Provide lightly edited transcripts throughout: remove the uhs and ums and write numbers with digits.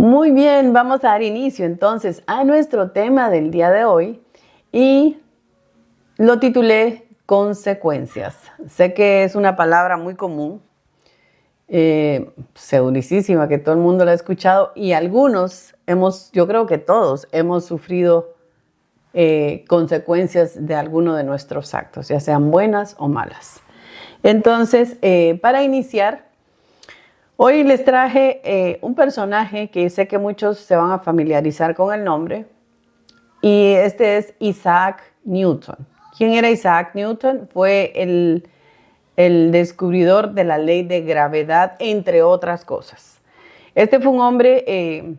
Muy bien, vamos a dar inicio entonces a nuestro tema del día de hoy y lo titulé consecuencias. Sé que es una palabra muy común, pseudicísima, que todo el mundo la ha escuchado y algunos yo creo que todos hemos sufrido consecuencias de alguno de nuestros actos, ya sean buenas o malas. Entonces, para iniciar, hoy les traje un personaje que sé que muchos se van a familiarizar con el nombre, y este es Isaac Newton. ¿Quién era Isaac Newton? Fue el descubridor de la ley de gravedad, entre otras cosas. Este fue un hombre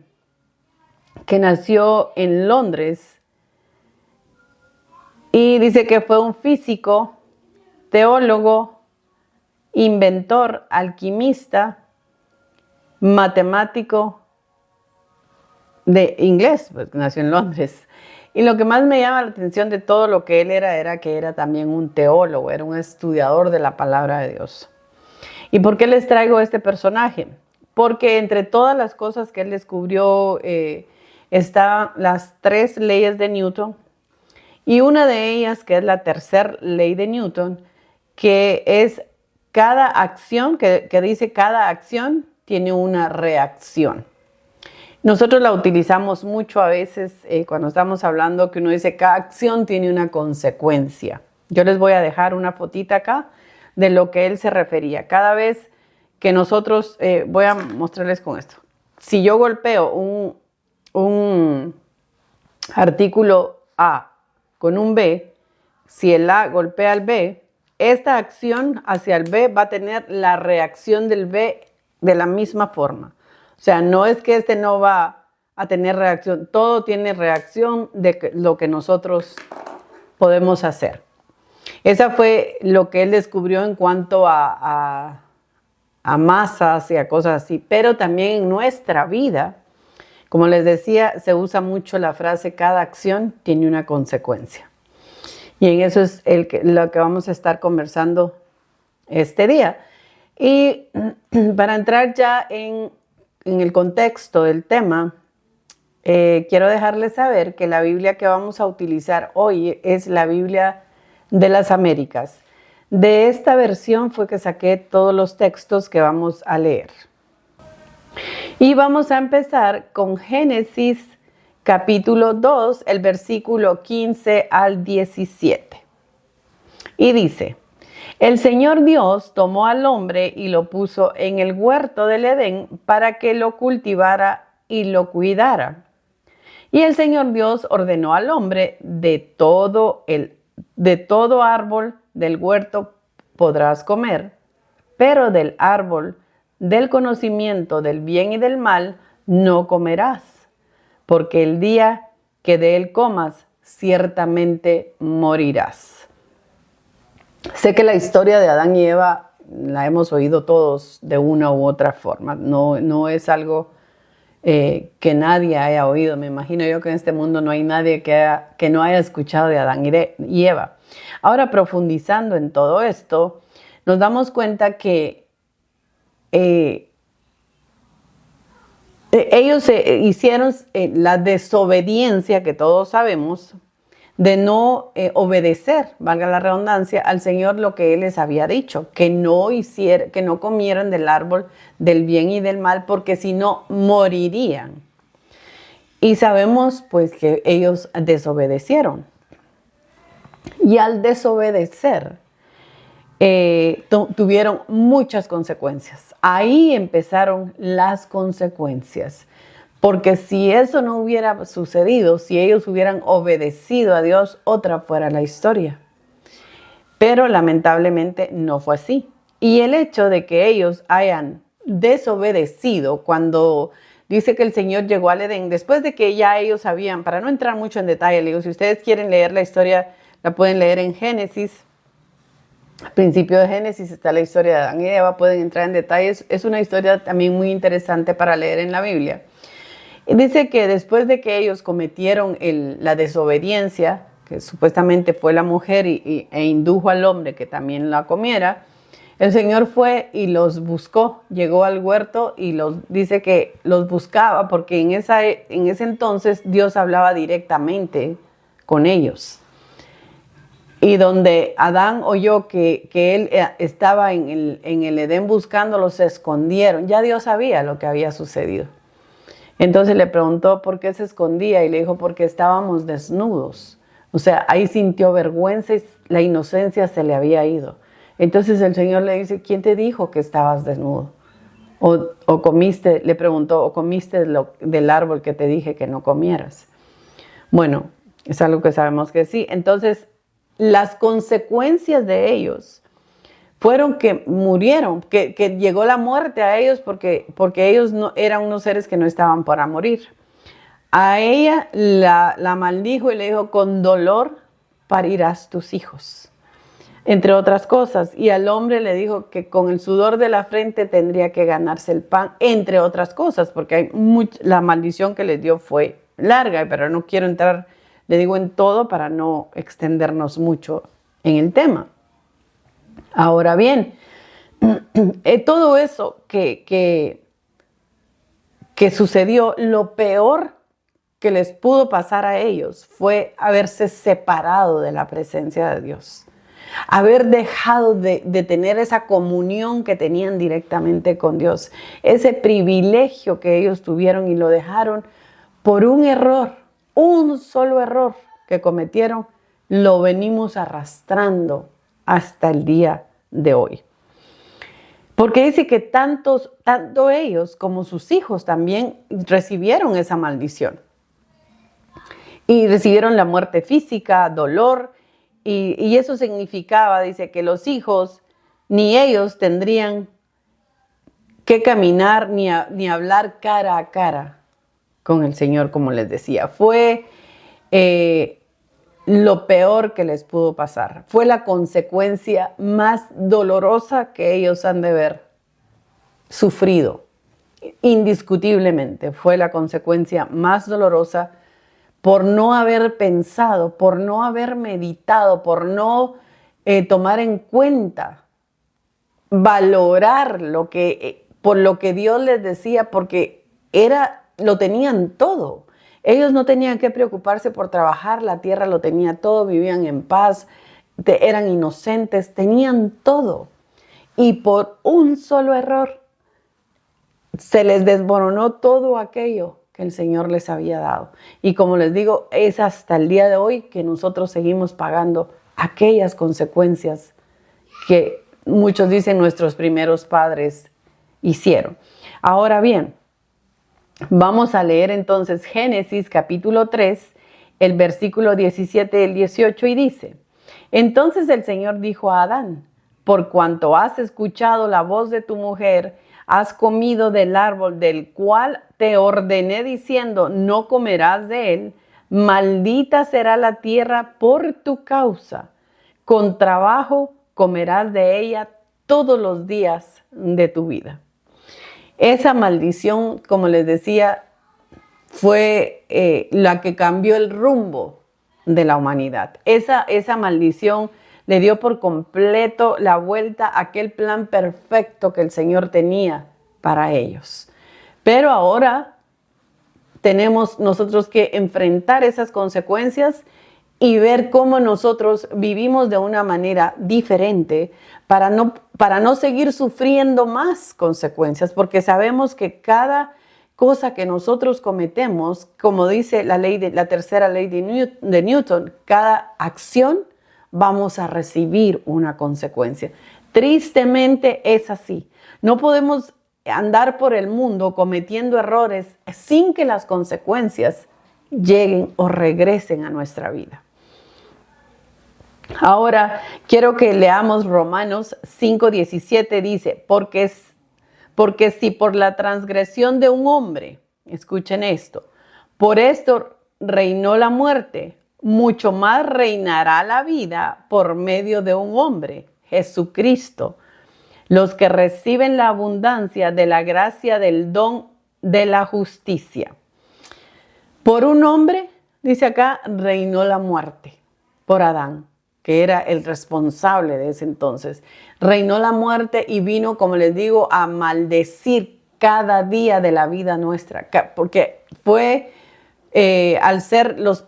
que nació en Londres y dice que fue un físico, teólogo, inventor, alquimista, matemático de inglés, pues nació en Londres. Y lo que más me llama la atención de todo lo que él era que era también un teólogo, era un estudiador de la palabra de Dios. ¿Y por qué les traigo este personaje? Porque entre todas las cosas que él descubrió están las 3 leyes de Newton, y una de ellas, que es la tercera ley de Newton, que es cada acción, que dice cada acción tiene una reacción. Nosotros la utilizamos mucho a veces cuando estamos hablando, que uno dice cada acción tiene una consecuencia. Yo les voy a dejar una fotita acá de lo que él se refería. Cada vez que nosotros, voy a mostrarles con esto. Si yo golpeo un artículo A con un B, si el A golpea al B, esta acción hacia el B va a tener la reacción del B de la misma forma. O sea, no es que este no va a tener reacción, todo tiene reacción de lo que nosotros podemos hacer. Esa fue lo que él descubrió en cuanto a masas y a cosas así, pero también en nuestra vida, como les decía, se usa mucho la frase cada acción tiene una consecuencia. Y en eso es lo que vamos a estar conversando este día. Y para entrar ya en el contexto del tema, quiero dejarles saber que la Biblia que vamos a utilizar hoy es la Biblia de las Américas. De esta versión fue que saqué todos los textos que vamos a leer. Y vamos a empezar con Génesis capítulo 2, el versículo 15 al 17. Y dice: el Señor Dios tomó al hombre y lo puso en el huerto del Edén para que lo cultivara y lo cuidara. Y el Señor Dios ordenó al hombre: de todo árbol del huerto podrás comer, pero del árbol del conocimiento del bien y del mal no comerás, porque el día que de él comas, ciertamente morirás. Sé que la historia de Adán y Eva la hemos oído todos de una u otra forma. No es algo que nadie haya oído. Me imagino yo que en este mundo no hay nadie que no haya escuchado de Adán y Eva. Ahora, profundizando en todo esto, nos damos cuenta que ellos hicieron la desobediencia que todos sabemos, de no obedecer, valga la redundancia, al Señor lo que Él les había dicho, que no comieran del árbol del bien y del mal, porque si no morirían. Y sabemos pues que ellos desobedecieron. Y al desobedecer, tuvieron muchas consecuencias. Ahí empezaron las consecuencias. Porque si eso no hubiera sucedido, si ellos hubieran obedecido a Dios, otra fuera la historia. Pero lamentablemente no fue así. Y el hecho de que ellos hayan desobedecido, cuando dice que el Señor llegó al Edén, después de que ya ellos habían, para no entrar mucho en detalle, le digo, si ustedes quieren leer la historia, la pueden leer en Génesis. Al principio de Génesis está la historia de Adán y Eva, pueden entrar en detalles. Es una historia también muy interesante para leer en la Biblia. Y dice que después de que ellos cometieron la desobediencia, que supuestamente fue la mujer e indujo al hombre que también la comiera, El Señor fue y los buscó, llegó al huerto y dice que los buscaba porque en ese entonces Dios hablaba directamente con ellos. Y donde Adán oyó que él estaba en el Edén buscándolos, se escondieron. Ya Dios sabía lo que había sucedido. Entonces le preguntó por qué se escondía y le dijo porque estábamos desnudos. O sea, ahí sintió vergüenza y la inocencia se le había ido. Entonces el Señor le dice, ¿quién te dijo que estabas desnudo? O comiste, le preguntó, ¿o comiste del árbol que te dije que no comieras? Bueno, es algo que sabemos que sí. Entonces, las consecuencias de ellos fueron que murieron, que llegó la muerte a ellos porque ellos no, eran unos seres que no estaban para morir. A ella la maldijo y le dijo, con dolor parirás tus hijos, entre otras cosas. Y al hombre le dijo que con el sudor de la frente tendría que ganarse el pan, entre otras cosas, porque la maldición que les dio fue larga, pero no quiero entrar, le digo, en todo para no extendernos mucho en el tema. Ahora bien, todo eso que sucedió, lo peor que les pudo pasar a ellos fue haberse separado de la presencia de Dios. Haber dejado de tener esa comunión que tenían directamente con Dios. Ese privilegio que ellos tuvieron y lo dejaron por un error, un solo error que cometieron, lo venimos arrastrando hasta el día de hoy. Porque dice que tanto ellos como sus hijos también recibieron esa maldición. Y recibieron la muerte física, dolor, y eso significaba, dice, que los hijos ni ellos tendrían que caminar ni hablar cara a cara con el Señor, como les decía. Fue lo peor que les pudo pasar. Fue la consecuencia más dolorosa que ellos han de haber sufrido. Indiscutiblemente fue la consecuencia más dolorosa por no haber pensado, por no haber meditado, por no tomar en cuenta, valorar por lo que Dios les decía, porque lo tenían todo. Ellos no tenían que preocuparse por trabajar, la tierra lo tenía todo, vivían en paz, eran inocentes, tenían todo. Y por un solo error se les desmoronó todo aquello que el Señor les había dado. Y como les digo, es hasta el día de hoy que nosotros seguimos pagando aquellas consecuencias que muchos dicen nuestros primeros padres hicieron. Ahora bien, vamos a leer entonces Génesis capítulo 3, el versículo 17 y el 18, y dice: Entonces el Señor dijo a Adán, por cuanto has escuchado la voz de tu mujer, has comido del árbol del cual te ordené diciendo, no comerás de él, maldita será la tierra por tu causa, con trabajo comerás de ella todos los días de tu vida. Esa maldición, como les decía, fue la que cambió el rumbo de la humanidad. Esa maldición le dio por completo la vuelta a aquel plan perfecto que el Señor tenía para ellos. Pero ahora tenemos nosotros que enfrentar esas consecuencias y ver cómo nosotros vivimos de una manera diferente para no seguir sufriendo más consecuencias, porque sabemos que cada cosa que nosotros cometemos, como dice la tercera ley de Newton, cada acción vamos a recibir una consecuencia. Tristemente es así. No podemos andar por el mundo cometiendo errores sin que las consecuencias lleguen o regresen a nuestra vida. Ahora quiero que leamos Romanos 5:17, dice, porque si por la transgresión de un hombre, escuchen esto, por esto reinó la muerte, mucho más reinará la vida por medio de un hombre, Jesucristo, los que reciben la abundancia de la gracia del don de la justicia. Por un hombre, dice acá, reinó la muerte, por Adán, que era el responsable de ese entonces. Reinó la muerte y vino, como les digo, a maldecir cada día de la vida nuestra, porque fue, al ser los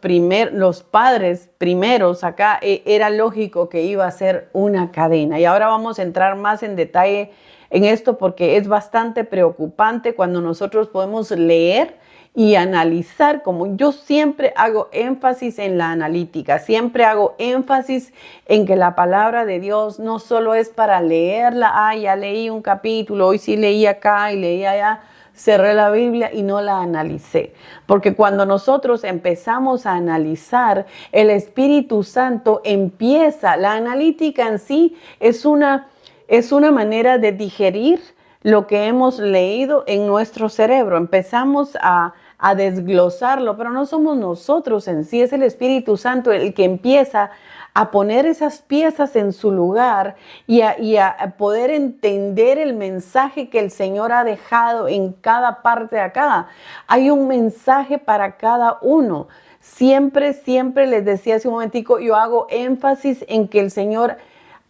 padres primeros acá, era lógico que iba a ser una cadena. Y ahora vamos a entrar más en detalle en esto porque es bastante preocupante cuando nosotros podemos leer y analizar, como yo siempre hago énfasis en la analítica, siempre hago énfasis en que la palabra de Dios no solo es para leerla, ya leí un capítulo, hoy sí leí acá y leí allá, cerré la Biblia y no la analicé. Porque cuando nosotros empezamos a analizar, el Espíritu Santo empieza, la analítica en sí es una manera de digerir lo que hemos leído en nuestro cerebro. Empezamos a desglosarlo, pero no somos nosotros en sí, es el Espíritu Santo el que empieza a poner esas piezas en su lugar y a poder entender el mensaje que el Señor ha dejado en cada parte de acá. Hay un mensaje para cada uno. Siempre les decía hace un momentico, yo hago énfasis en que el Señor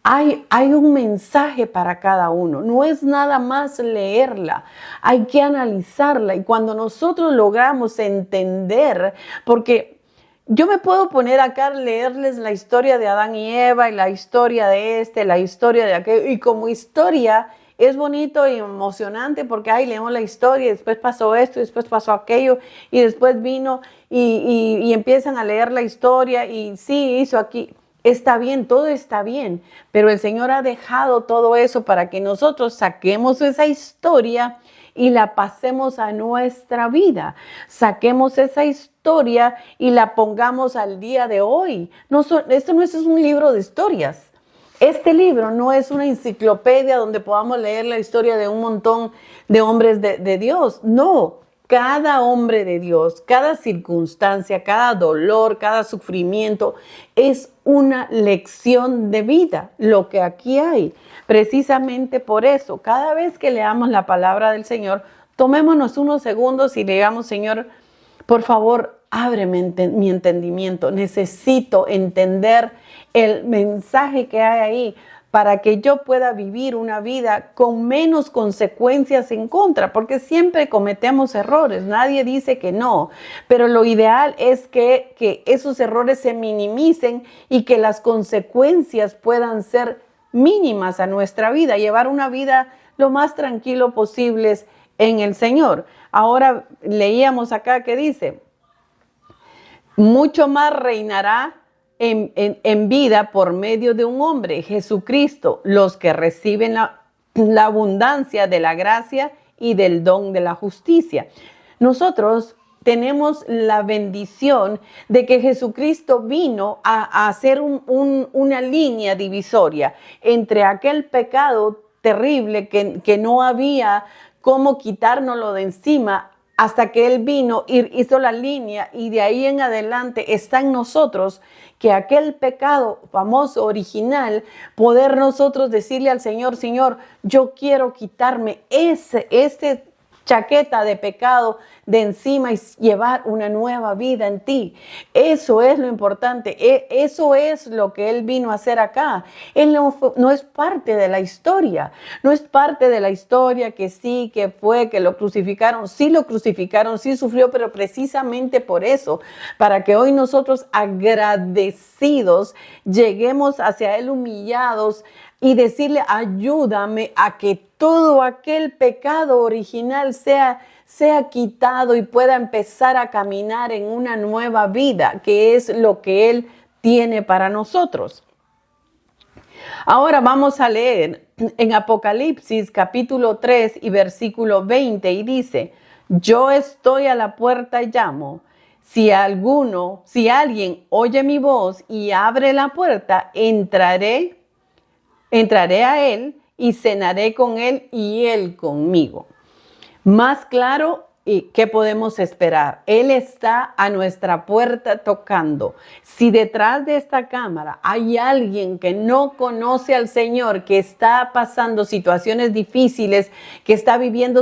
hay un mensaje para cada uno. No es nada más leerla, hay que analizarla. Y cuando nosotros logramos entender, porque yo me puedo poner acá a leerles la historia de Adán y Eva y la historia de la historia de aquello, y como historia es bonito y emocionante porque ahí leemos la historia y después pasó esto y después pasó aquello y después vino y empiezan a leer la historia y sí, hizo aquí. Está bien, todo está bien, pero el Señor ha dejado todo eso para que nosotros saquemos esa historia y la pasemos a nuestra vida. Saquemos esa historia y la pongamos al día de hoy. Esto no es un libro de historias. Este libro no es una enciclopedia donde podamos leer la historia de un montón de hombres de Dios. No. Cada hombre de Dios, cada circunstancia, cada dolor, cada sufrimiento es una lección de vida, lo que aquí hay. Precisamente por eso, cada vez que leamos la palabra del Señor, tomémonos unos segundos y le digamos, Señor, por favor, ábreme mi entendimiento. Necesito entender el mensaje que hay ahí, para que yo pueda vivir una vida con menos consecuencias en contra, porque siempre cometemos errores, nadie dice que no, pero lo ideal es que esos errores se minimicen y que las consecuencias puedan ser mínimas a nuestra vida, llevar una vida lo más tranquilo posible en el Señor. Ahora leíamos acá que dice, mucho más reinará en vida por medio de un hombre, Jesucristo, los que reciben la abundancia de la gracia y del don de la justicia. Nosotros tenemos la bendición de que Jesucristo vino a hacer una línea divisoria entre aquel pecado terrible que no había cómo quitárnoslo de encima, hasta que Él vino y hizo la línea, y de ahí en adelante está en nosotros que aquel pecado famoso, original, poder nosotros decirle al Señor, Señor, yo quiero quitarme ese chaqueta de pecado de encima y llevar una nueva vida en ti. Eso es lo importante. Eso es lo que Él vino a hacer acá. Él no es parte de la historia. No es parte de la historia que sí, que fue, que lo crucificaron. Sí lo crucificaron, sí sufrió, pero precisamente por eso, para que hoy nosotros agradecidos lleguemos hacia Él humillados y decirle, ayúdame a que todo aquel pecado original sea quitado y pueda empezar a caminar en una nueva vida, que es lo que Él tiene para nosotros. Ahora vamos a leer en Apocalipsis capítulo 3 y versículo 20 y dice, yo estoy a la puerta y llamo. Si alguien oye mi voz y abre la puerta, entraré a él y cenaré con él y él conmigo. Más claro ¿Y qué podemos esperar? Él está a nuestra puerta tocando. Si detrás de esta cámara hay alguien que no conoce al Señor, que está pasando situaciones difíciles, que está viviendo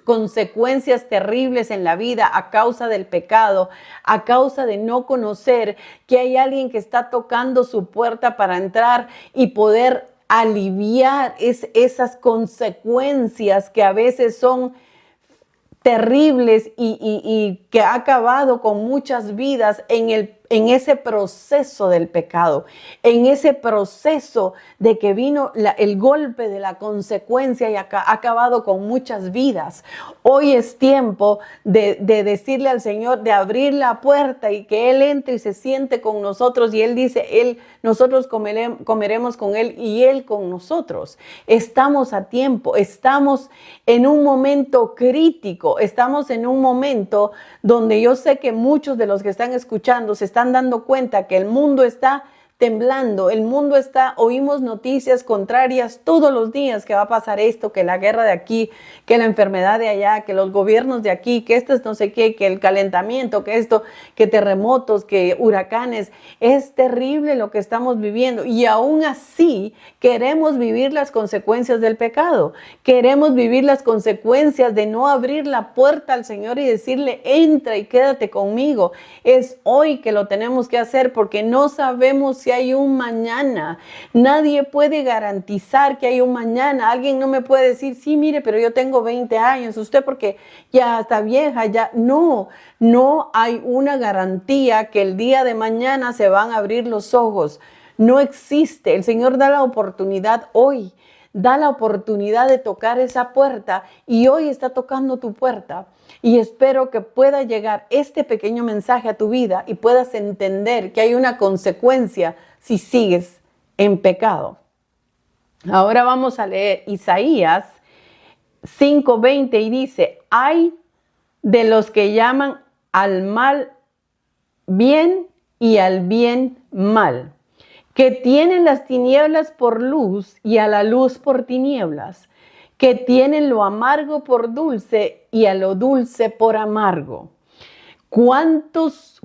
consecuencias terribles en la vida a causa del pecado, a causa de no conocer, que hay alguien que está tocando su puerta para entrar y poder aliviar esas consecuencias que a veces son terribles y que ha acabado con muchas vidas en ese proceso del pecado, en ese proceso de que vino el golpe de la consecuencia y ha acabado con muchas vidas. Hoy es tiempo de decirle al Señor, de abrir la puerta y que Él entre y se siente con nosotros. Y Él dice, nosotros comeremos con Él y Él con nosotros. Estamos a tiempo, estamos en un momento crítico, estamos en un momento donde yo sé que muchos de los que están escuchando se están dando cuenta que el mundo está temblando, oímos noticias contrarias todos los días, que va a pasar esto, que la guerra de aquí, que la enfermedad de allá, que los gobiernos de aquí, que esto es no sé qué, que el calentamiento, que esto, que terremotos, que huracanes. Es terrible lo que estamos viviendo y aún así queremos vivir las consecuencias del pecado. Queremos vivir las consecuencias de no abrir la puerta al Señor y decirle, entra y quédate conmigo. Es hoy que lo tenemos que hacer porque no sabemos si hay un mañana. Nadie puede garantizar que hay un mañana. Alguien no me puede decir, sí, mire, pero yo tengo 20 años, usted porque ya está vieja, ya. No hay una garantía que el día de mañana se van a abrir los ojos. No existe. El Señor da la oportunidad hoy. Da la oportunidad de tocar esa puerta y hoy está tocando tu puerta. Y espero que pueda llegar este pequeño mensaje a tu vida y puedas entender que hay una consecuencia si sigues en pecado. Ahora vamos a leer Isaías 5:20 y dice, ay de los que llaman al mal bien y al bien mal, que tienen las tinieblas por luz y a la luz por tinieblas, que tienen lo amargo por dulce y a lo dulce por amargo. ¿Cuántos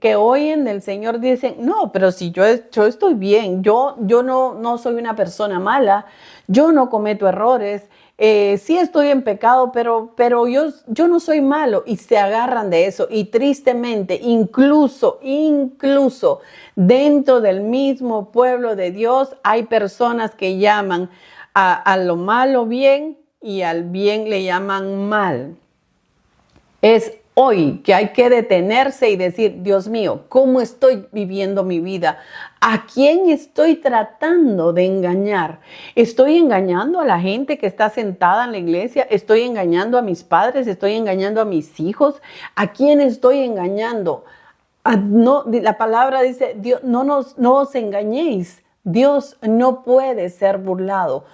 que oyen del Señor dicen, no, pero si yo estoy bien, yo no soy una persona mala, yo no cometo errores, sí estoy en pecado, pero yo no soy malo, y se agarran de eso? Y tristemente, incluso dentro del mismo pueblo de Dios hay personas que llaman a lo malo bien y al bien le llaman mal. Es hoy que hay que detenerse y decir, Dios mío, ¿cómo estoy viviendo mi vida? ¿A quién estoy tratando de engañar? ¿Estoy engañando a la gente que está sentada en la iglesia? ¿Estoy engañando a mis padres? ¿Estoy engañando a mis hijos? ¿A quién estoy engañando? No, la palabra dice, Dios, no os engañéis. Dios no puede ser burlado.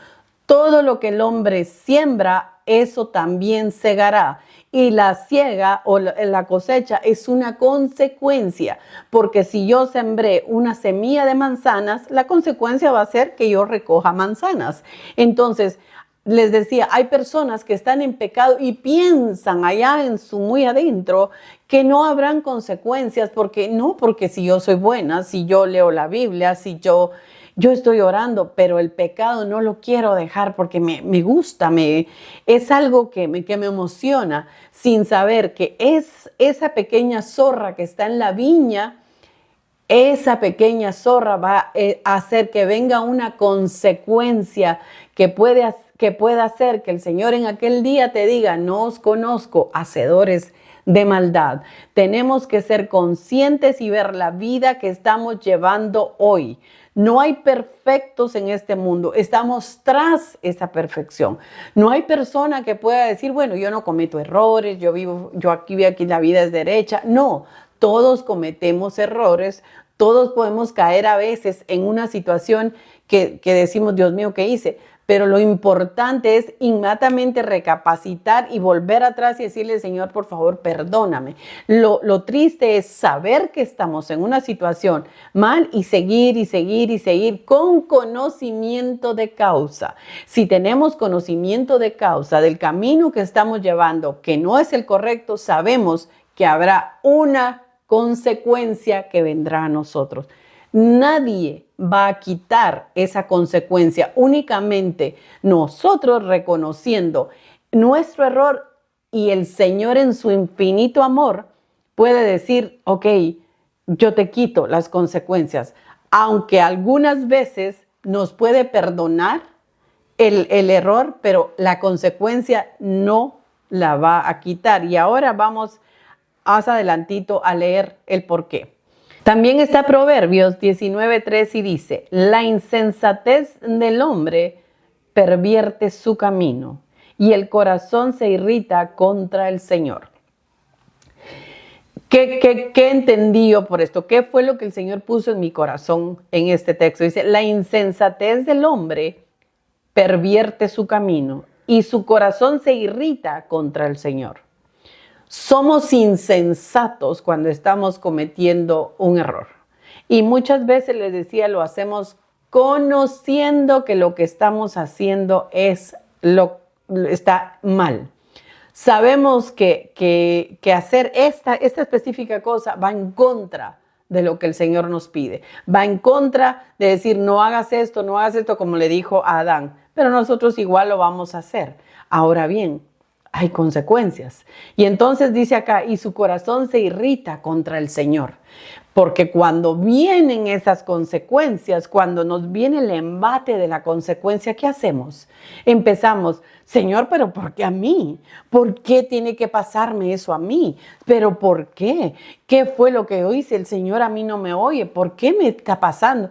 Todo lo que el hombre siembra, eso también segará. Y la siega o la cosecha es una consecuencia, porque si yo sembré una semilla de manzanas, la consecuencia va a ser que yo recoja manzanas. Entonces, les decía, hay personas que están en pecado y piensan allá en su muy adentro que no habrán consecuencias, porque si yo soy buena, si yo leo la Biblia, si yo estoy orando, pero el pecado no lo quiero dejar porque me gusta, es algo que me emociona, sin saber que es esa pequeña zorra que está en la viña. Esa pequeña zorra va a hacer que venga una consecuencia que pueda hacer que el Señor en aquel día te diga, no os conozco, hacedores de maldad. Tenemos que ser conscientes y ver la vida que estamos llevando hoy. No hay perfectos en este mundo, estamos tras esa perfección. No hay persona que pueda decir, bueno, yo no cometo errores, yo aquí la vida es derecha. No, todos cometemos errores, todos podemos caer a veces en una situación que decimos, Dios mío, ¿qué hice? pero lo importante es inmediatamente recapacitar y volver atrás y decirle, Señor, por favor, perdóname. Lo triste es saber que estamos en una situación mal y seguir y seguir y seguir con conocimiento de causa. Si tenemos conocimiento de causa del camino que estamos llevando, que no es el correcto, sabemos que habrá una consecuencia que vendrá a nosotros. Nadie va a quitar esa consecuencia, únicamente nosotros reconociendo nuestro error, y el Señor en su infinito amor puede decir, ok, yo te quito las consecuencias, aunque algunas veces nos puede perdonar el error, pero la consecuencia no la va a quitar. Y ahora vamos más adelantito a leer el porqué. También está Proverbios 19:3 y dice, la insensatez del hombre pervierte su camino y el corazón se irrita contra el Señor. ¿Qué entendí yo por esto? ¿Qué fue lo que el Señor puso en mi corazón en este texto? Dice, la insensatez del hombre pervierte su camino y su corazón se irrita contra el Señor. Somos insensatos cuando estamos cometiendo un error. Y muchas veces les decía, lo hacemos conociendo que lo que estamos haciendo está mal. Sabemos que hacer esta específica cosa va en contra de lo que el Señor nos pide. Va en contra de decir, no hagas esto, como le dijo a Adán. Pero nosotros igual lo vamos a hacer. Ahora bien, hay consecuencias. Y entonces dice acá, y su corazón se irrita contra el Señor. Porque cuando vienen esas consecuencias, cuando nos viene el embate de la consecuencia, ¿qué hacemos? Empezamos, Señor, pero ¿por qué a mí? ¿Por qué tiene que pasarme eso a mí? ¿Pero por qué? ¿Qué fue lo que yo hice? El Señor a mí no me oye. ¿Por qué me está pasando?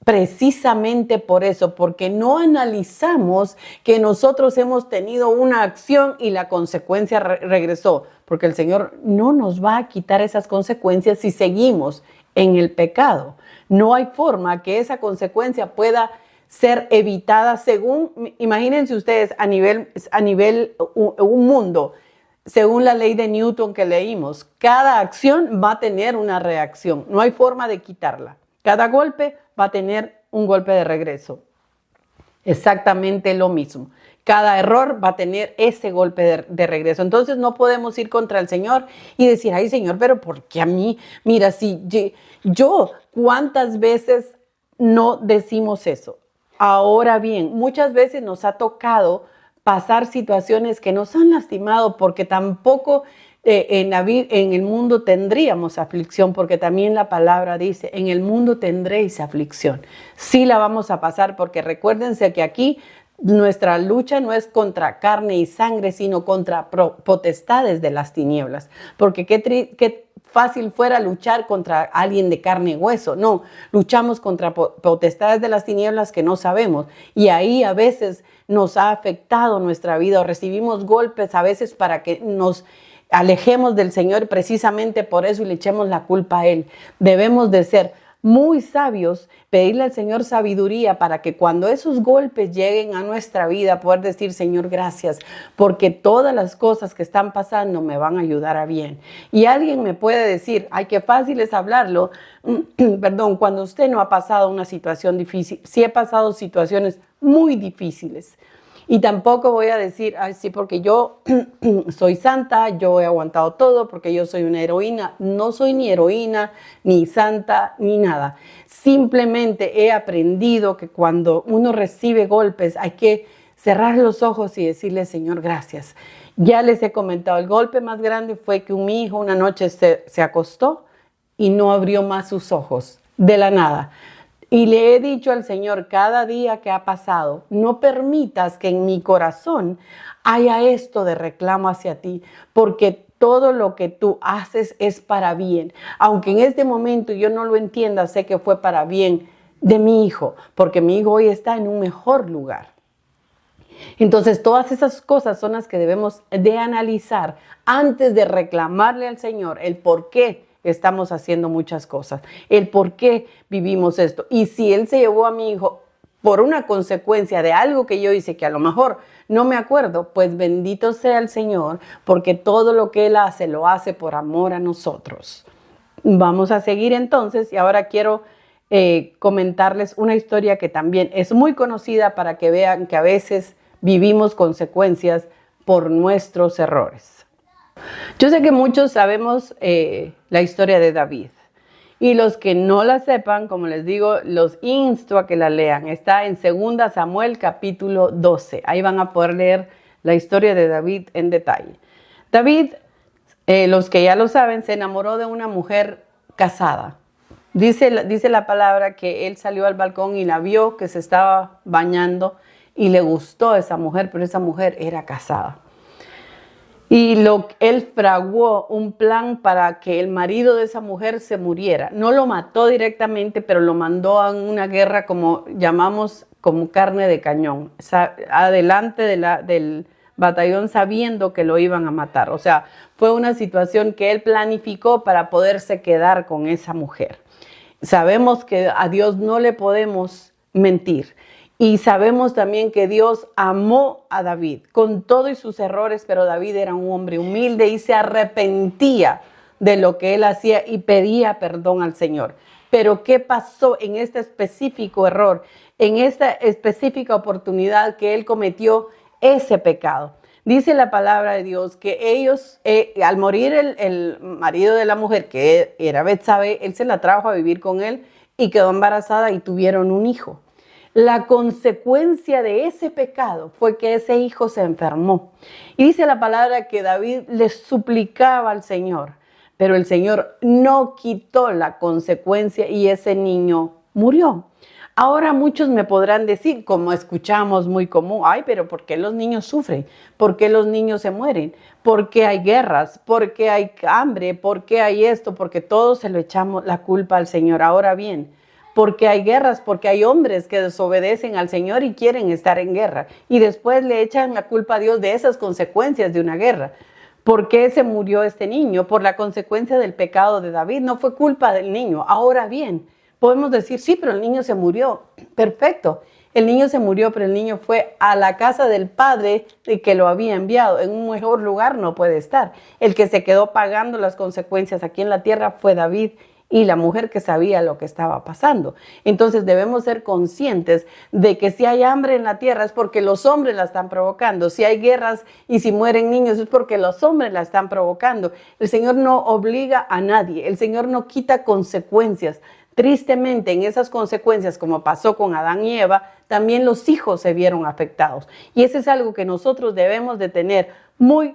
Precisamente por eso, porque no analizamos que nosotros hemos tenido una acción y la consecuencia regresó, porque el Señor no nos va a quitar esas consecuencias si seguimos en el pecado. No hay forma que esa consecuencia pueda ser evitada según, imagínense ustedes, a nivel un mundo, según la ley de Newton que leímos, cada acción va a tener una reacción, no hay forma de quitarla. Cada golpe va a tener un golpe de regreso. Exactamente lo mismo. Cada error va a tener ese golpe de regreso. Entonces no podemos ir contra el Señor y decir, ay Señor, pero ¿por qué a mí? Mira, si yo, ¿cuántas veces no decimos eso? Ahora bien, muchas veces nos ha tocado pasar situaciones que nos han lastimado porque tampoco en el mundo tendríamos aflicción, porque también la palabra dice, en el mundo tendréis aflicción. Sí la vamos a pasar, porque recuérdense que aquí nuestra lucha no es contra carne y sangre, sino contra potestades de las tinieblas. Porque qué fácil fuera luchar contra alguien de carne y hueso. No, luchamos contra potestades de las tinieblas que no sabemos. Y ahí a veces nos ha afectado nuestra vida o recibimos golpes a veces para que nos alejemos del Señor, precisamente por eso, y le echemos la culpa a Él. Debemos de ser muy sabios, pedirle al Señor sabiduría para que cuando esos golpes lleguen a nuestra vida, poder decir, Señor, gracias, porque todas las cosas que están pasando me van a ayudar a bien. Y alguien me puede decir, ay, qué fácil es hablarlo, perdón, cuando usted no ha pasado una situación difícil. Sí he pasado situaciones muy difíciles. Y tampoco voy a decir, ay, sí, porque yo soy santa, yo he aguantado todo, porque yo soy una heroína. No soy ni heroína, ni santa, ni nada. Simplemente he aprendido que cuando uno recibe golpes hay que cerrar los ojos y decirle, Señor, gracias. Ya les he comentado, el golpe más grande fue que mi hijo una noche se acostó y no abrió más sus ojos, de la nada. Y le he dicho al Señor cada día que ha pasado, no permitas que en mi corazón haya esto de reclamo hacia ti, porque todo lo que tú haces es para bien. Aunque en este momento yo no lo entienda, sé que fue para bien de mi hijo, porque mi hijo hoy está en un mejor lugar. Entonces, todas esas cosas son las que debemos de analizar antes de reclamarle al Señor el por qué estamos haciendo muchas cosas, el por qué vivimos esto. Y si Él se llevó a mi hijo por una consecuencia de algo que yo hice que a lo mejor no me acuerdo, pues bendito sea el Señor, porque todo lo que Él hace, lo hace por amor a nosotros. Vamos a seguir entonces y ahora quiero comentarles una historia que también es muy conocida para que vean que a veces vivimos consecuencias por nuestros errores. Yo sé que muchos sabemos la historia de David. Y los que no la sepan, como les digo, los insto a que la lean. Está en 2 Samuel capítulo 12. Ahí van a poder leer la historia de David en detalle. David, los que ya lo saben, se enamoró de una mujer casada. Dice la palabra que él salió al balcón y la vio que se estaba bañando y le gustó a esa mujer, pero esa mujer era casada. Y él fraguó un plan para que el marido de esa mujer se muriera. No lo mató directamente, pero lo mandó a una guerra como llamamos como carne de cañón, adelante del batallón sabiendo que lo iban a matar. O sea, fue una situación que él planificó para poderse quedar con esa mujer. Sabemos que a Dios no le podemos mentir. Y sabemos también que Dios amó a David con todos sus errores, pero David era un hombre humilde y se arrepentía de lo que él hacía y pedía perdón al Señor. Pero ¿qué pasó en este específico error, en esta específica oportunidad que él cometió ese pecado? Dice la palabra de Dios que ellos, al morir el marido de la mujer, que era Betsabé, él se la trajo a vivir con él y quedó embarazada y tuvieron un hijo. La consecuencia de ese pecado fue que ese hijo se enfermó. Y dice la palabra que David le suplicaba al Señor, pero el Señor no quitó la consecuencia y ese niño murió. Ahora muchos me podrán decir, como escuchamos muy común, ay, pero ¿por qué los niños sufren? ¿Por qué los niños se mueren? ¿Por qué hay guerras? ¿Por qué hay hambre? ¿Por qué hay esto? Porque todos se lo echamos la culpa al Señor. Ahora bien, porque hay guerras, porque hay hombres que desobedecen al Señor y quieren estar en guerra. Y después le echan la culpa a Dios de esas consecuencias de una guerra. ¿Por qué se murió este niño? Por la consecuencia del pecado de David. No fue culpa del niño. Ahora bien, podemos decir, sí, pero el niño se murió. Perfecto. El niño se murió, pero el niño fue a la casa del padre que lo había enviado. En un mejor lugar no puede estar. El que se quedó pagando las consecuencias aquí en la tierra fue David y la mujer que sabía lo que estaba pasando. Entonces debemos ser conscientes de que si hay hambre en la tierra es porque los hombres la están provocando. Si hay guerras y si mueren niños es porque los hombres la están provocando. El Señor no obliga a nadie. El Señor no quita consecuencias. Tristemente, en esas consecuencias, como pasó con Adán y Eva, también los hijos se vieron afectados. Y eso es algo que nosotros debemos de tener muy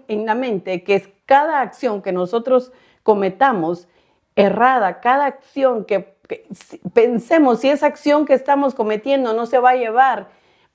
en la mente, que es cada acción que nosotros cometamos errada, cada acción que pensemos si esa acción que estamos cometiendo no se va a llevar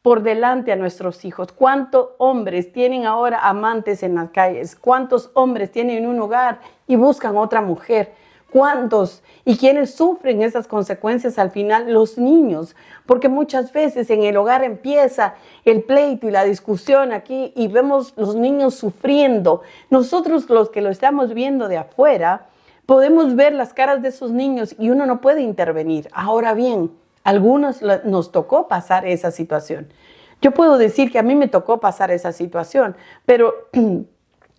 por delante a nuestros hijos. ¿Cuántos hombres tienen ahora amantes en las calles? ¿Cuántos hombres tienen un hogar y buscan otra mujer? ¿Cuántos? ¿Y quiénes sufren esas consecuencias al final? Los niños, porque muchas veces en el hogar empieza el pleito y la discusión aquí y vemos los niños sufriendo. Nosotros los que lo estamos viendo de afuera, podemos ver las caras de esos niños y uno no puede intervenir. Ahora bien, a algunos nos tocó pasar esa situación. Yo puedo decir que a mí me tocó pasar esa situación, pero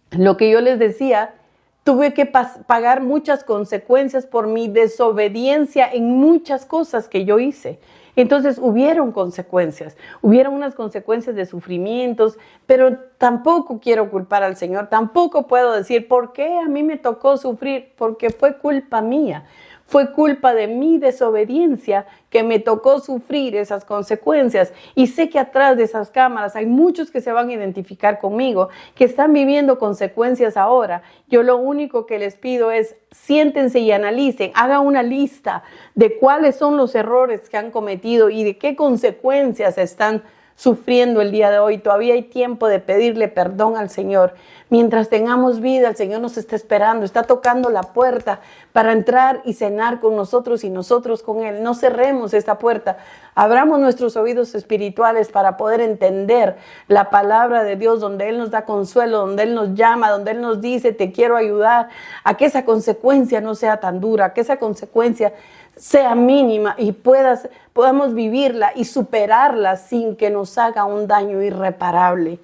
lo que yo les decía, tuve que pagar muchas consecuencias por mi desobediencia en muchas cosas que yo hice. Entonces hubieron consecuencias, hubieron unas consecuencias de sufrimientos, pero tampoco quiero culpar al Señor, tampoco puedo decir, ¿por qué a mí me tocó sufrir? Porque fue culpa mía. Fue culpa de mi desobediencia que me tocó sufrir esas consecuencias. Y sé que atrás de esas cámaras hay muchos que se van a identificar conmigo, que están viviendo consecuencias ahora. Yo lo único que les pido es siéntense y analicen, hagan una lista de cuáles son los errores que han cometido y de qué consecuencias están sufriendo el día de hoy. Todavía hay tiempo de pedirle perdón al Señor, Mientras tengamos vida, el Señor nos está esperando, está tocando la puerta para entrar y cenar con nosotros y nosotros con Él. No cerremos esta puerta, abramos nuestros oídos espirituales para poder entender la palabra de Dios, donde Él nos da consuelo, donde Él nos llama, donde Él nos dice, te quiero ayudar a que esa consecuencia no sea tan dura, que esa consecuencia sea mínima y podamos vivirla y superarla sin que nos haga un daño irreparable.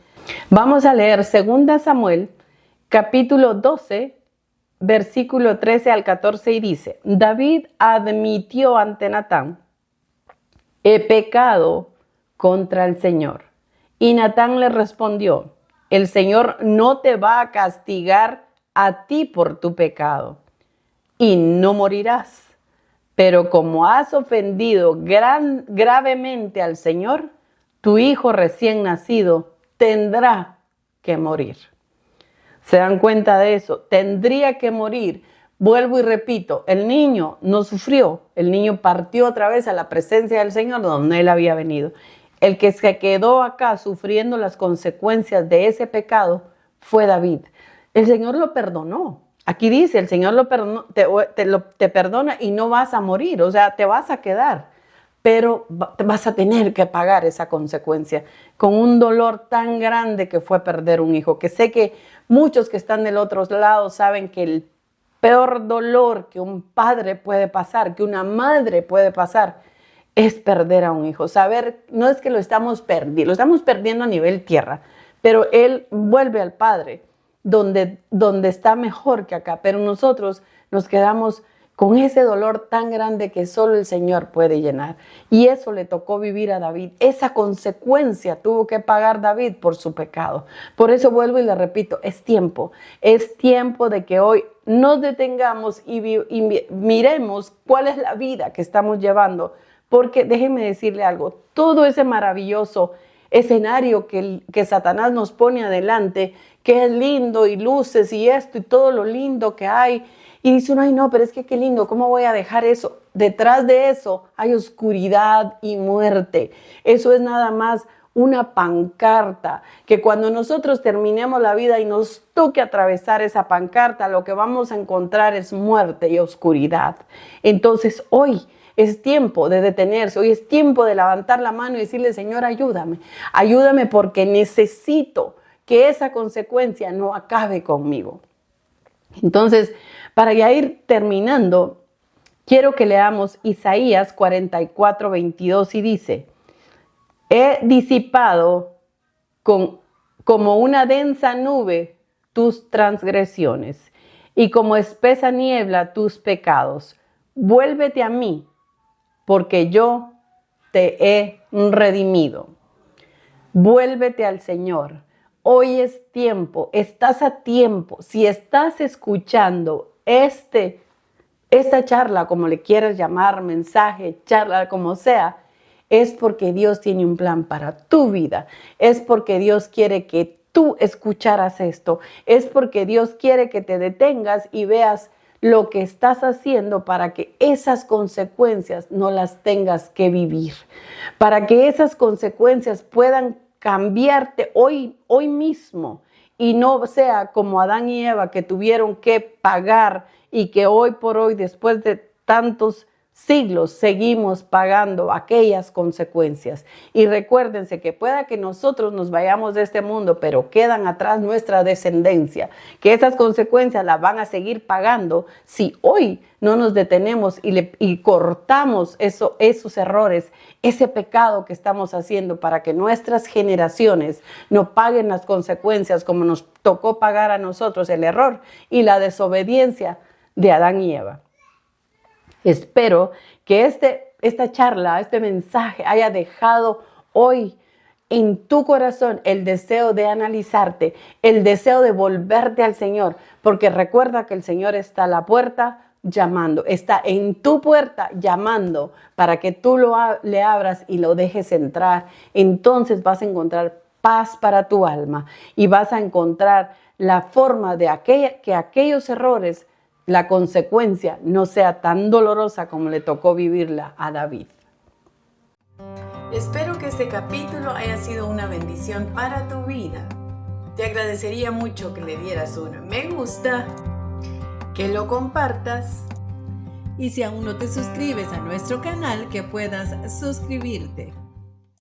Vamos a leer 2 Samuel, capítulo 12, versículo 13 al 14 y dice: David admitió ante Natán: he pecado contra el Señor. Y Natán le respondió: el Señor no te va a castigar a ti por tu pecado, y no morirás. Pero como has ofendido gravemente al Señor, tu hijo recién nacido tendrá que morir. ¿Se dan cuenta de eso? Tendría que morir. Vuelvo y repito, el niño no sufrió, el niño partió otra vez a la presencia del Señor donde él había venido. El que se quedó acá sufriendo las consecuencias de ese pecado fue David. El Señor lo perdonó. Aquí dice, el Señor lo perdonó, te perdona y no vas a morir, o sea, te vas a quedar. Pero vas a tener que pagar esa consecuencia con un dolor tan grande que fue perder un hijo, que sé que muchos que están del otro lado saben que el peor dolor que un padre puede pasar, que una madre puede pasar, es perder a un hijo. Saber, no es que lo estamos perdiendo a nivel tierra, pero él vuelve al Padre, donde está mejor que acá, pero nosotros nos quedamos con ese dolor tan grande que solo el Señor puede llenar. Y eso le tocó vivir a David. Esa consecuencia tuvo que pagar David por su pecado. Por eso vuelvo y le repito, es tiempo de que hoy nos detengamos y miremos cuál es la vida que estamos llevando. Porque déjenme decirle algo, todo ese maravilloso escenario que Satanás nos pone adelante, que es lindo y luces y esto y todo lo lindo que hay, y dice uno, ay no, pero es que qué lindo, ¿cómo voy a dejar eso? Detrás de eso hay oscuridad y muerte. Eso es nada más una pancarta, que cuando nosotros terminemos la vida y nos toque atravesar esa pancarta, lo que vamos a encontrar es muerte y oscuridad. Entonces hoy es tiempo de detenerse, hoy es tiempo de levantar la mano y decirle, Señor, ayúdame porque necesito que esa consecuencia no acabe conmigo. Entonces, para ya ir terminando, quiero que leamos Isaías 44, 22 y dice: he disipado como una densa nube tus transgresiones y como espesa niebla tus pecados. Vuélvete a mí, porque yo te he redimido. Vuélvete al Señor. Hoy es tiempo, estás a tiempo. Si estás escuchando esta charla, como le quieras llamar, mensaje, charla, como sea, es porque Dios tiene un plan para tu vida. Es porque Dios quiere que tú escucharas esto. Es porque Dios quiere que te detengas y veas lo que estás haciendo para que esas consecuencias no las tengas que vivir. Para que esas consecuencias puedan cambiarte hoy mismo y no sea como Adán y Eva que tuvieron que pagar y que hoy por hoy, después de tantos siglos, seguimos pagando aquellas consecuencias. Y recuérdense que pueda que nosotros nos vayamos de este mundo, pero quedan atrás nuestra descendencia, que esas consecuencias las van a seguir pagando si hoy no nos detenemos y cortamos esos errores, ese pecado que estamos haciendo para que nuestras generaciones no paguen las consecuencias como nos tocó pagar a nosotros el error y la desobediencia de Adán y Eva. Espero que esta charla, este mensaje haya dejado hoy en tu corazón el deseo de analizarte, el deseo de volverte al Señor, porque recuerda que el Señor está a la puerta llamando, está en tu puerta llamando para que tú le abras y lo dejes entrar. Entonces vas a encontrar paz para tu alma y vas a encontrar la forma de que aquellos errores, la consecuencia no sea tan dolorosa como le tocó vivirla a David. Espero que este capítulo haya sido una bendición para tu vida. te agradecería mucho que le dieras un me gusta, que lo compartas y si aún no te suscribes a nuestro canal, que puedas suscribirte.